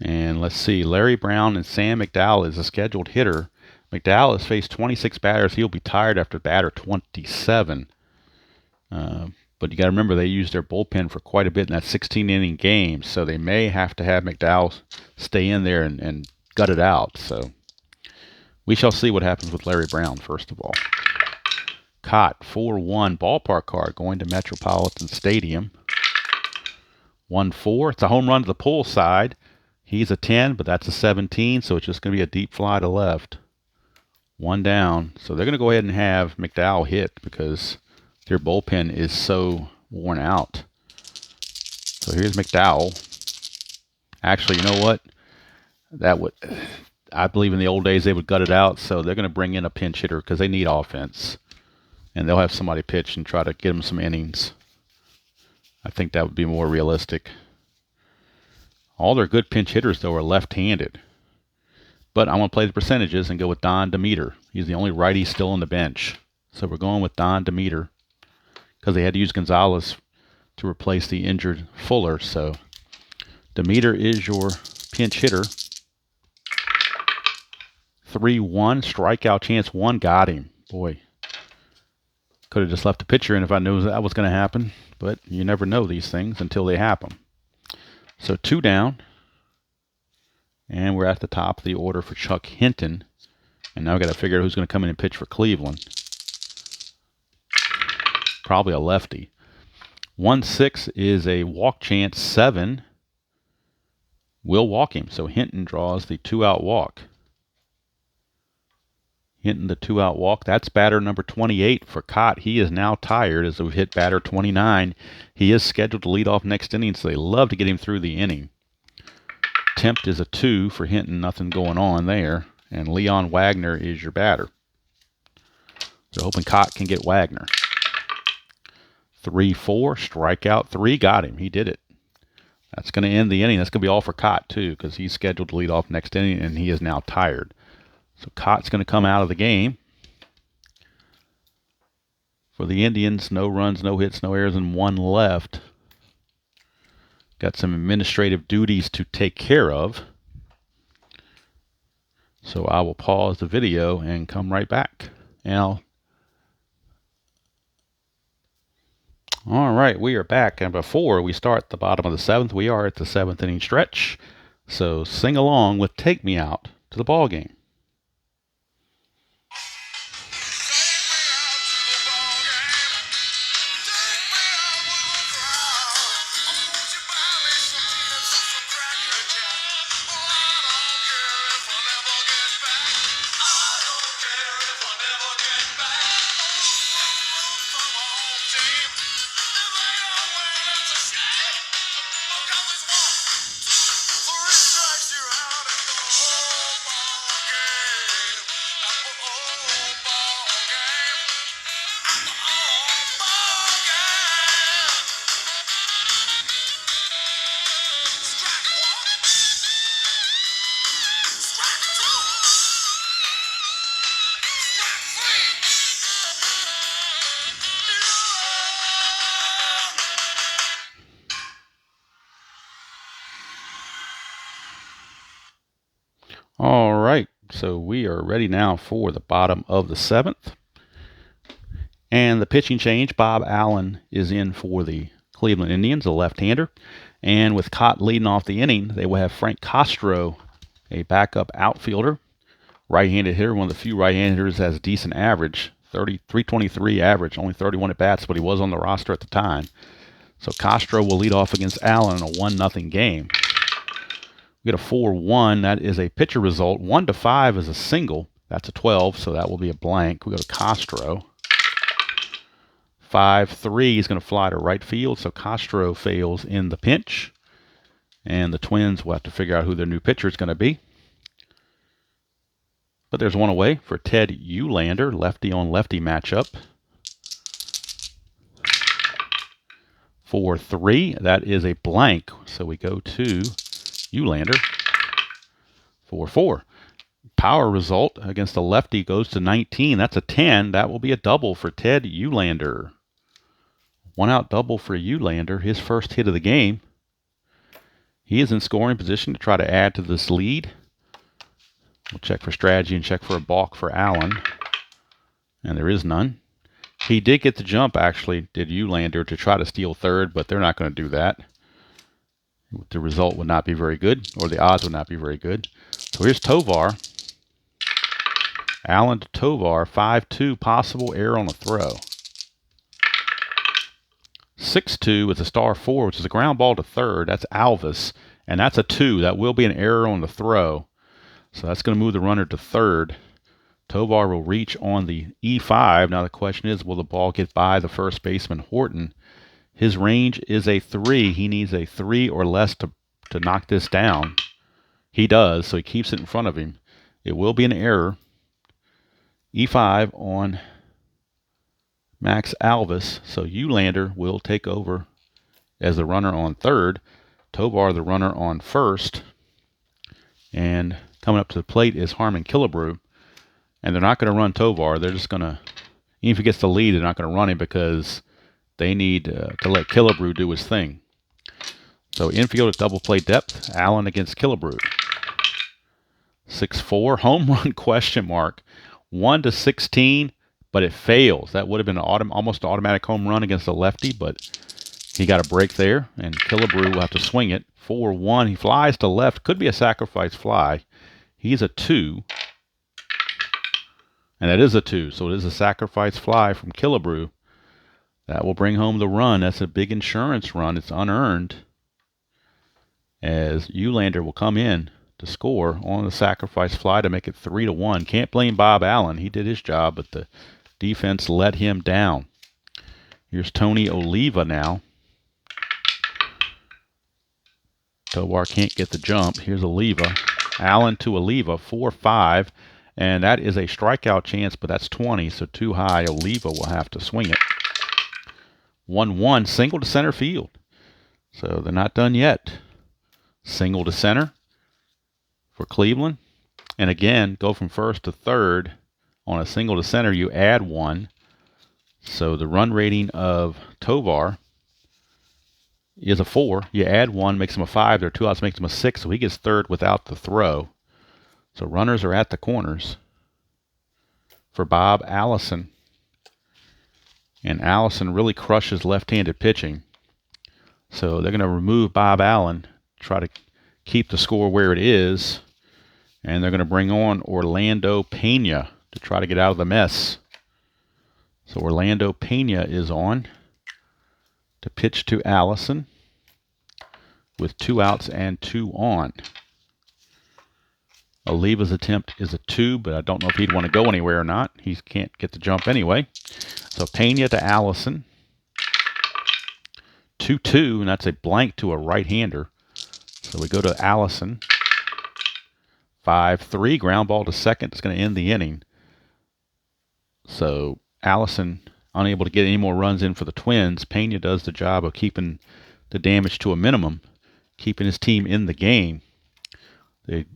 And let's see, Larry Brown and Sam McDowell is a scheduled hitter. McDowell has faced 26 batters. He'll be tired after batter 27. But you got to remember they used their bullpen for quite a bit in that 16-inning game, so they may have to have McDowell stay in there and gut it out. So we shall see what happens with Larry Brown, first of all. Kaat, 4-1 ballpark card going to Metropolitan Stadium. 1-4. It's a home run to the pull side. He's a 10, but that's a 17, so it's just going to be a deep fly to left. 1 down. So they're going to go ahead and have McDowell hit because their bullpen is so worn out. So here's McDowell. Actually, you know what? I believe in the old days they would gut it out, so they're going to bring in a pinch hitter because they need offense. And they'll have somebody pitch and try to get them some innings. I think that would be more realistic. All their good pinch hitters, though, are left-handed. But I'm going to play the percentages and go with Don Demeter. He's the only righty still on the bench. So we're going with Don Demeter because they had to use Gonzalez to replace the injured Fuller. So Demeter is your pinch hitter. 3-1, strikeout chance 1, got him. Boy, could have just left the pitcher in if I knew that was going to happen. But you never know these things until they happen. So 2 down, and we're at the top of the order for Chuck Hinton. And now I've got to figure out who's going to come in and pitch for Cleveland. Probably a lefty. 1-6 is a walk chance 7. Will walk him, so Hinton draws the 2-out walk. Hinton the 2-out walk. That's batter number 28 for Kaat. He is now tired as we've hit batter 29. He is scheduled to lead off next inning, so they love to get him through the inning. Tempt is a 2 for Hinton. Nothing going on there. And Leon Wagner is your batter. So hoping Kaat can get Wagner. 3-4, strikeout 3. Got him. He did it. That's going to end the inning. That's going to be all for Kaat, too, because he's scheduled to lead off next inning, and he is now tired. So Kaat's going to come out of the game. For the Indians, no runs, no hits, no errors, and 1 left. Got some administrative duties to take care of. So I will pause the video and come right back. All right, we are back. And before we start the bottom of the 7th, we are at the 7th inning stretch. So sing along with Take Me Out to the Ball Game. All right, so we are ready now for the bottom of the 7th. And the pitching change, Bob Allen is in for the Cleveland Indians, a left-hander. And with Kaat leading off the inning, they will have Frank Castro, a backup outfielder. Right-handed hitter, one of the few right-handed hitters that has a decent average, 323 average, only 31 at bats, but he was on the roster at the time. So Castro will lead off against Allen in a 1-0 game. We get a 4-1. That is a pitcher result. 1-5 is a single. That's a 12, so that will be a blank. We go to Castro. 5-3 is going to fly to right field, so Castro fails in the pinch. And the Twins will have to figure out who their new pitcher is going to be. But there's one away for Ted Eulander, lefty-on-lefty matchup. 4-3, that is a blank, so we go to Eulander. 4-4. Power result against the lefty goes to 19. That's a 10. That will be a double for Ted Eulander. One-out double for Eulander, his first hit of the game. He is in scoring position to try to add to this lead. We'll check for strategy and check for a balk for Allen. And there is none. He did get the jump, actually, did Eulander, to try to steal third, but they're not going to do that. The result would not be very good, or the odds would not be very good. So here's Tovar. Allen to Tovar, 5-2, possible error on the throw. 6-2 with a star 4, which is a ground ball to third. That's Alvis, and that's a 2. That will be an error on the throw. So that's going to move the runner to third. Tovar will reach on the E5. Now the question is, will the ball get by the first baseman, Horton? His range is a 3. He needs a 3 or less to knock this down. He does, so he keeps it in front of him. It will be an error. E5 on Max Alvis, so Eulander will take over as the runner on third. Tovar the runner on first. And coming up to the plate is Harmon Killebrew. And they're not going to run Tovar. They're just going to, even if he gets the lead, they're not going to run him because they need to let Killebrew do his thing. So infield at double play depth, Allen against Killebrew. 6-4, home run question mark. 1-16, but it fails. That would have been an almost automatic home run against the lefty, but he got a break there, and Killebrew will have to swing it. 4-1, he flies to left. Could be a sacrifice fly. He's a 2. And that is a 2, so it is a sacrifice fly from Killebrew. That will bring home the run. That's a big insurance run. It's unearned, as Eulander will come in to score on the sacrifice fly to make it 3-1. Can't blame Bob Allen. He did his job, but the defense let him down. Here's Tony Oliva now. Tovar can't get the jump. Here's Oliva. Allen to Oliva, 4-5. And that is a strikeout chance, but that's 20, so too high. Oliva will have to swing it. 1-1, single to center field. So they're not done yet. Single to center for Cleveland. And again, go from first to third. On a single to center, you add 1. So the run rating of Tovar is a 4. You add 1, makes him a 5. There are 2 outs, makes him a 6, so he gets third without the throw. So runners are at the corners for Bob Allison. And Allison really crushes left-handed pitching. So they're going to remove Bob Allen, try to keep the score where it is. And they're going to bring on Orlando Pena to try to get out of the mess. So Orlando Pena is on to pitch to Allison with 2 outs and 2 on. Oliva's attempt is a 2, but I don't know if he'd want to go anywhere or not. He can't get the jump anyway. So Pena to Allison. 2-2, and that's a blank to a right-hander. So we go to Allison. 5-3, ground ball to second. It's going to end the inning. So Allison unable to get any more runs in for the Twins. Pena does the job of keeping the damage to a minimum, keeping his team in the game. The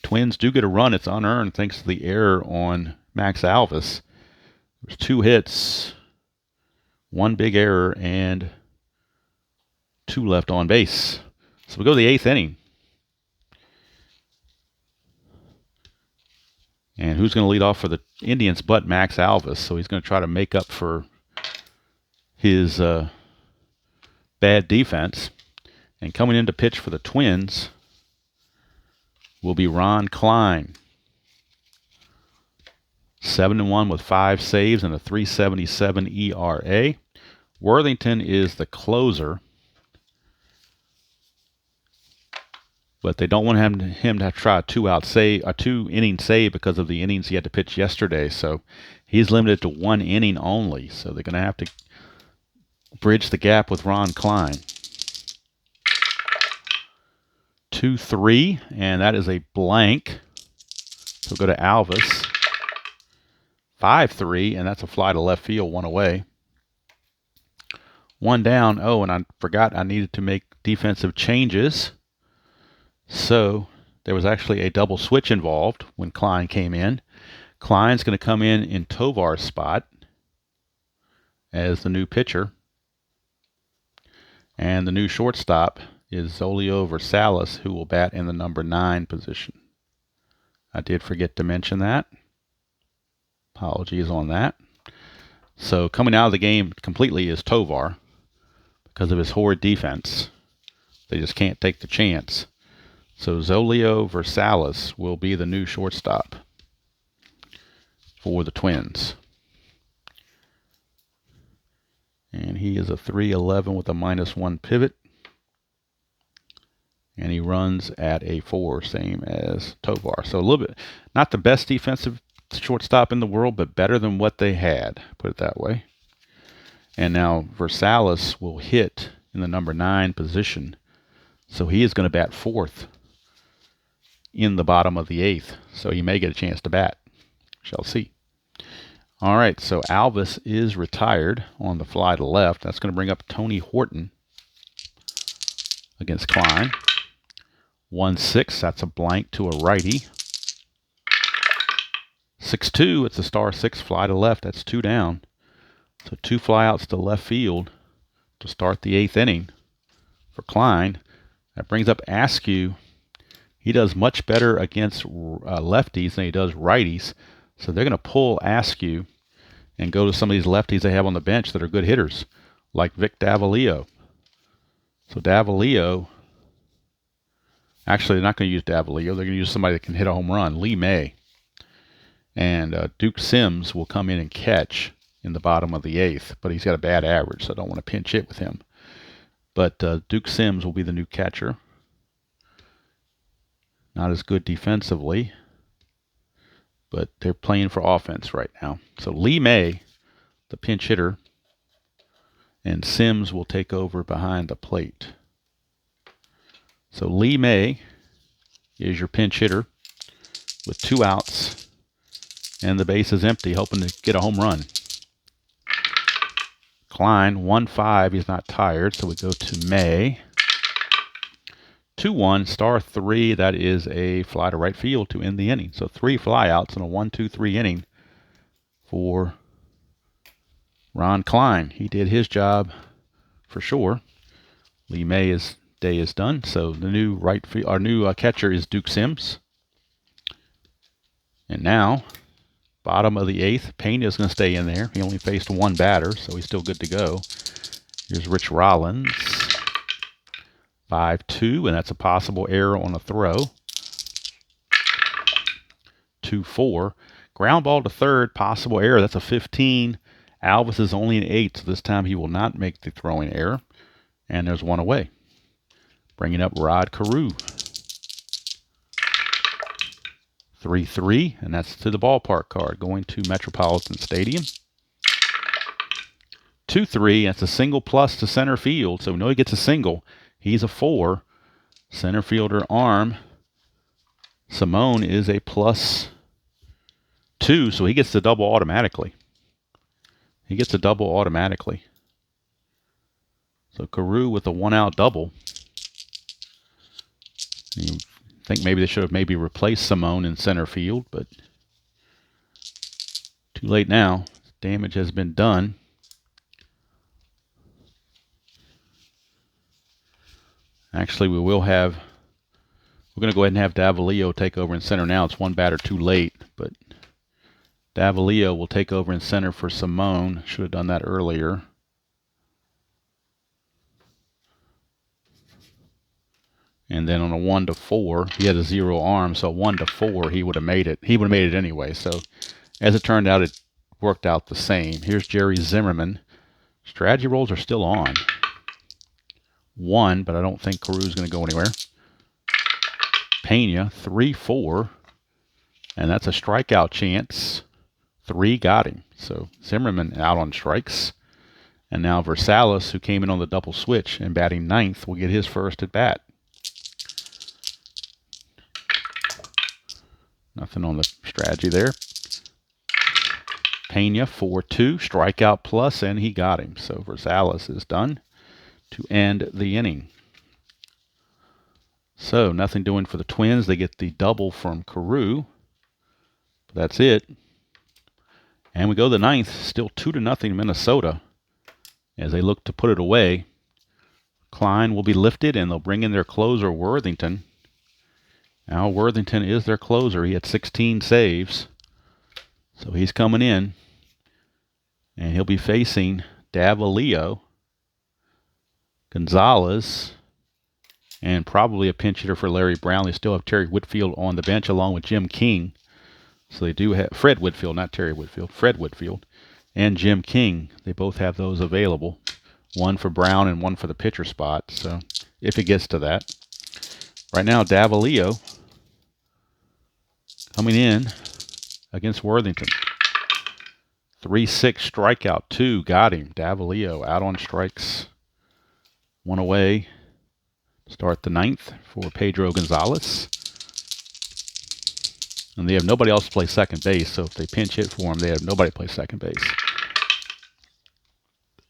Twins do get a run. It's unearned thanks to the error on Max Alvis. There's 2 hits, 1 big error, and 2 left on base. So we go to the 8th inning. And who's going to lead off for the Indians but Max Alvis? So he's going to try to make up for his bad defense. And coming in to pitch for the Twins will be Ron Klein. 7-1 with 5 saves and a 3.77 ERA. Worthington is the closer, but they don't want him to try a 2-inning save because of the innings he had to pitch yesterday. So he's limited to 1 inning only. So they're going to have to bridge the gap with Ron Klein. 2-3, and that is a blank. So go to Alvis. 5-3, and that's a fly to left field, 1 away. 1 down. Oh, and I forgot I needed to make defensive changes. So there was actually a double switch involved when Klein came in. Klein's going to come in Tovar's spot as the new pitcher. And the new shortstop is Zolio Versalis, who will bat in the number 9 position. I did forget to mention that. Apologies on that. So coming out of the game completely is Tovar because of his horrid defense. They just can't take the chance. So Zolio Versalis will be the new shortstop for the Twins. And he is a 3.11 with a -1 pivot. And he runs at a 4, same as Tovar. So a little bit, not the best defensive shortstop in the world, but better than what they had, put it that way. And now Versalis will hit in the number 9 position. So he is going to bat 4th in the bottom of the 8th. So he may get a chance to bat. Shall see. All right, so Alvis is retired on the fly to left. That's going to bring up Tony Horton against Klein. 1-6, that's a blank to a righty. 6-2, it's a star 6 fly to left. That's 2 down. So 2 flyouts to left field to start the 8th inning for Klein. That brings up Askew. He does much better against lefties than he does righties. So they're going to pull Askew and go to some of these lefties they have on the bench that are good hitters, like Vic Davalillo. So Davalillo, actually they're not going to use Davalillo. They're going to use somebody that can hit a home run, Lee May. And Duke Sims will come in and catch in the bottom of the 8th, but he's got a bad average, so I don't want to pinch hit with him. But Duke Sims will be the new catcher. Not as good defensively, but they're playing for offense right now. So Lee May, the pinch hitter, and Sims will take over behind the plate. So Lee May is your pinch hitter with 2 outs, and the base is empty, hoping to get a home run. Klein, 1-5, he's not tired, so we go to May. 2-1, star 3, that is a fly to right field to end the inning. So 3 flyouts in a 1-2-3 inning for Ron Klein. He did his job for sure. Lee May's day is done. So the new catcher is Duke Sims. And now, bottom of the 8th, Pena is going to stay in there. He only faced 1 batter, so he's still good to go. Here's Rich Rollins. 5-2, and that's a possible error on a throw. 2-4. Ground ball to third, possible error. That's a 15. Alvis is only an 8, so this time he will not make the throwing error. And there's 1 away. Bringing up Rod Carew. 3-3, and that's to the ballpark card, going to Metropolitan Stadium. 2-3, that's a single plus to center field, so we know he gets a single. He's a 4. Center fielder arm. Simone is a +2, so he gets the double automatically. He gets a double automatically. So Carew with a 1-out double. You think maybe they should have replaced Simone in center field, but too late now. Damage has been done. Actually, we're going to go ahead and have Davalillo take over in center now. It's 1 batter too late, but Davalillo will take over in center for Simone. Should have done that earlier. And then on a 1-4, he had a 0 arm, so 1-4, he would have made it. He would have made it anyway. So As it turned out, it worked out the same. Here's Jerry Zimmerman. Strategy rolls are still on. 1, but I don't think Caru's going to go anywhere. Pena, 3-4. And that's a strikeout chance. 3 got him. So Zimmerman out on strikes. And now Versalis, who came in on the double switch and batting 9th, will get his first at bat. Nothing on the strategy there. Pena, 4-2, strikeout plus, and he got him. So Versalis is done to end the inning. So nothing doing for the Twins. They get the double from Carew. That's it. And we go to the 9th, still 2-0 Minnesota as they look to put it away. Klein will be lifted, and they'll bring in their closer, Worthington. Now Worthington is their closer. He had 16 saves. So he's coming in, and he'll be facing Davalillo, Gonzalez, and probably a pinch hitter for Larry Brown. They still have Terry Whitfield on the bench along with Jim King. So they do have Fred Whitfield, not Terry Whitfield, Fred Whitfield, and Jim King. They both have those available. One for Brown and one for the pitcher spot. So if it gets to that. Right now, Davalillo coming in against Worthington. 3-6 strikeout, 2 got him. Davalillo out on strikes. 1 away. Start the 9th for Pedro Gonzalez. And they have nobody else to play second base, so if they pinch hit for him, they have nobody to play second base.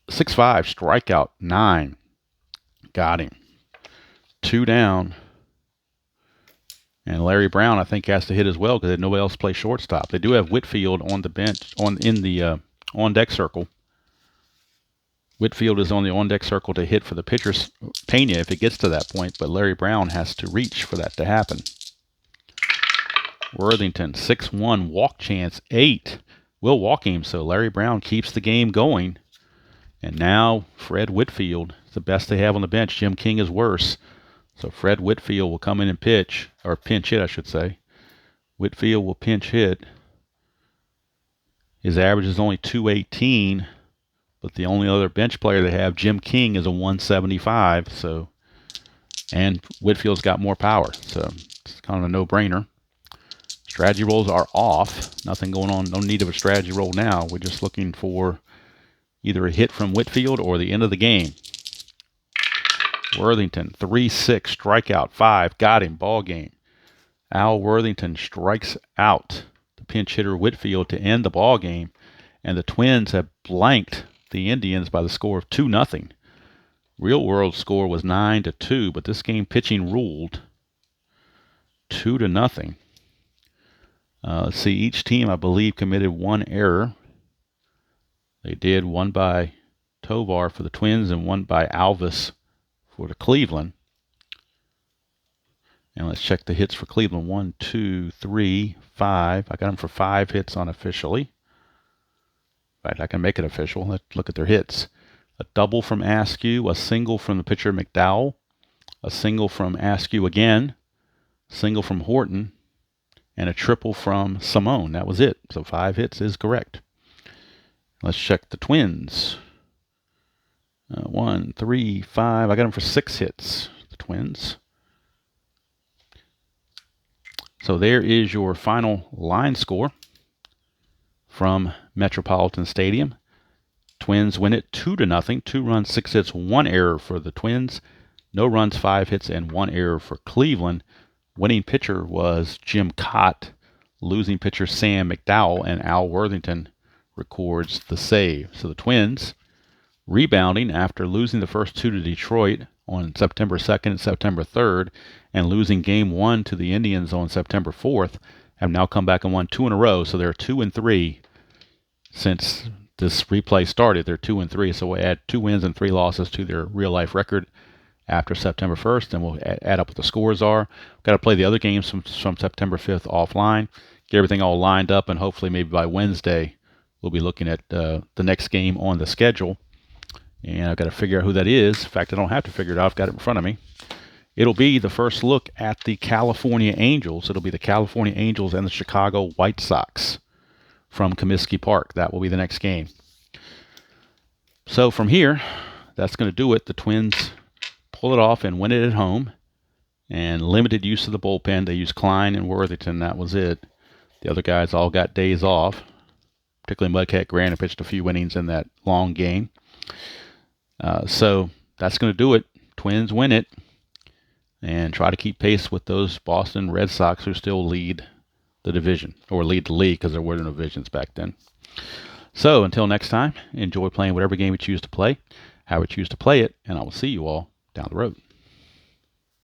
6-5 strikeout, 9 got him. 2 down. And Larry Brown, I think, has to hit as well because they have nobody else to play shortstop. They do have Whitfield on the bench, in the on-deck circle. Whitfield is on the on-deck circle to hit for the pitcher's Pena if it gets to that point, but Larry Brown has to reach for that to happen. Worthington, 6-1, walk chance, 8. Will walk him, so Larry Brown keeps the game going. And now Fred Whitfield is the best they have on the bench. Jim King is worse. So Fred Whitfield will come in and pitch, or pinch hit, I should say. Whitfield will pinch hit. His average is only 218, but the only other bench player they have, Jim King, is a 175. So, and Whitfield's got more power, so it's kind of a no-brainer. Strategy rolls are off. Nothing going on. No need of a strategy roll now. We're just looking for either a hit from Whitfield or the end of the game. Worthington, 3-6, strikeout, 5. Got him, ball game. Al Worthington strikes out the pinch hitter Whitfield to end the ball game. And the Twins have blanked the Indians by the score of 2-0. Real world score was 9-2, but this game pitching ruled 2-0. Let's see, each team, I believe, committed 1 error. They did, one by Tovar for the Twins and one by Alvis for the Cleveland. And let's check the hits for Cleveland. 1, 2, 3, 5. I got them for 5 hits unofficially. In fact, I can make it official. Let's look at their hits. A double from Askew, a single from the pitcher McDowell, a single from Askew again, single from Horton, and a triple from Simone. That was it. So 5 hits is correct. Let's check the Twins. 1, 3, 5. I got them for 6 hits, the Twins. So there is your final line score from Metropolitan Stadium. Twins win it 2-0. 2 runs, 6 hits, 1 error for the Twins. No runs, 5 hits, and 1 error for Cleveland. Winning pitcher was Jim Kaat. Losing pitcher Sam McDowell, and Al Worthington records the save. So the Twins, rebounding after losing the first 2 to Detroit on September 2nd and September 3rd, and losing Game 1 to the Indians on September 4th, have now come back and won 2 in a row. So they're 2-3 since this replay started. They're 2-3, so we'll add 2 wins and 3 losses to their real-life record after September 1st, and we'll add up what the scores are. We've got to play the other games from September 5th offline, get everything all lined up, and hopefully maybe by Wednesday we'll be looking at the next game on the schedule. And I've got to figure out who that is. In fact, I don't have to figure it out. I've got it in front of me. It'll be the first look at the California Angels. It'll be the California Angels and the Chicago White Sox. from Comiskey Park. That will be the next game. So from here, that's going to do it. The Twins pull it off and win it at home. And limited use of the bullpen. They used Klein and Worthington. That was it. The other guys all got days off, particularly Mudcat Grant, who pitched a few innings in that long game. So that's going to do it. Twins win it and try to keep pace with those Boston Red Sox who still lead the division, or lead the league because there were no divisions back then. So until next time, enjoy playing whatever game you choose to play, how you choose to play it, and I will see you all down the road.